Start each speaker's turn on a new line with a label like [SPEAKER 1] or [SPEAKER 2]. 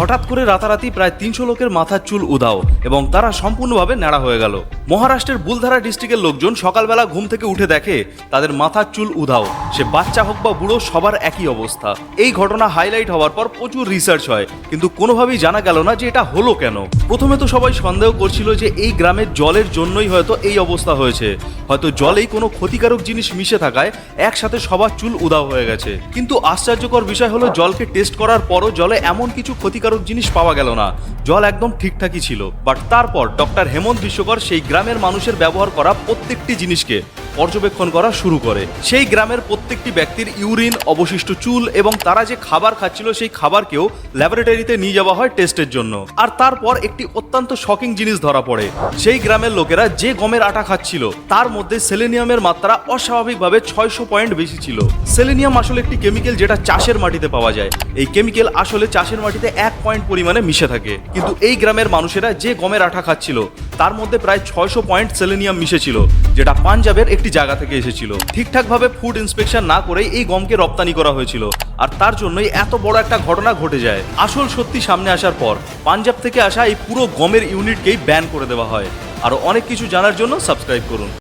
[SPEAKER 1] হঠাৎ করে রাতারাতি প্রায় ৩০০ লোকের মাথার চুল উধাও এবং তারা সম্পূর্ণভাবে ন্যাড়া হয়ে গেল। মহারাষ্ট্রের বুলধারা ডিস্ট্রিক্টের লোকজন সকালবেলা ঘুম থেকে উঠে দেখে তাদের মাথার চুল উধাও। সে বাচ্চা হোক বা বুড়ো, সবার একই অবস্থা। এই ঘটনা হাইলাইট হওয়ার পর প্রচুর রিসার্চ হয়, কিন্তু কোনোভাবেই জানা গেল না যে এটা হলো কেন। প্রথমে তো সবাই সন্দেহ করছিল যে এই গ্রামের জলের জন্যই হয়তো এই অবস্থা হয়েছে, হয়তো জলেই কোনো ক্ষতিকারক জিনিস মিশে থাকায় একসাথে সবার চুল উধাও হয়ে গেছে। কিন্তু আশ্চর্যকর বিষয় হলো, জলকে টেস্ট করার পরও জলে এমন কিছু ক্ষতিকারক জিনিস পাওয়া গেল না। জল একদম ঠিকঠাকই ছিল। বাট তারপর ডক্টর হেমন্ত বিশ্বকর সেই গ্রামের মানুষের ব্যবহার করা প্রত্যেকটি জিনিসকে পর্যবেক্ষণ করা শুরু করে। সেই গ্রামের প্রত্যেকটি ব্যক্তির ইউরিন, অবশিষ্ট চুল এবং তারা যে খাবার খাচ্ছিল সেই খাবারকেও ল্যাবরেটরিতে নিয়ে যাওয়া হয় টেস্টের জন্য। আর তারপর একটি অত্যন্ত শকিং জিনিস ধরা পড়ে। সেই গ্রামের লোকেরা যে গমের আটা খাচ্ছিল তার মধ্যে সেলেনিয়ামের মাত্রা অস্বাভাবিকভাবে 600 পয়েন্ট বেশি ছিল। সেলেনিয়াম আসলে একটি কেমিক্যাল যেটা চাষের মাটিতে পাওয়া যায়। এই কেমিক্যাল আসলে চাষের মাটিতে 1 পয়েন্ট পরিমাণে মিশে থাকে, কিন্তু এই গ্রামের মানুষেরা যে গমের আটা খাচ্ছিল তার মধ্যে প্রায় 600 পয়েন্ট সেলেনিয়াম মিশেছিল, যেটা পাঞ্জাবের একটি জায়গা থেকে এসেছিল। ঠিকঠাকভাবে ফুড ইন্সপেকশন না করেই এই গমকে রপ্তানি করা হয়েছিল, আর তার জন্যই এত বড় একটা ঘটনা ঘটে যায়। আসল সত্যি সামনে আসার পর পাঞ্জাব থেকে আসা এই পুরো গমের ইউনিটকেই ব্যান করে দেওয়া হয়। আরও অনেক কিছু জানার জন্য সাবস্ক্রাইব করুন।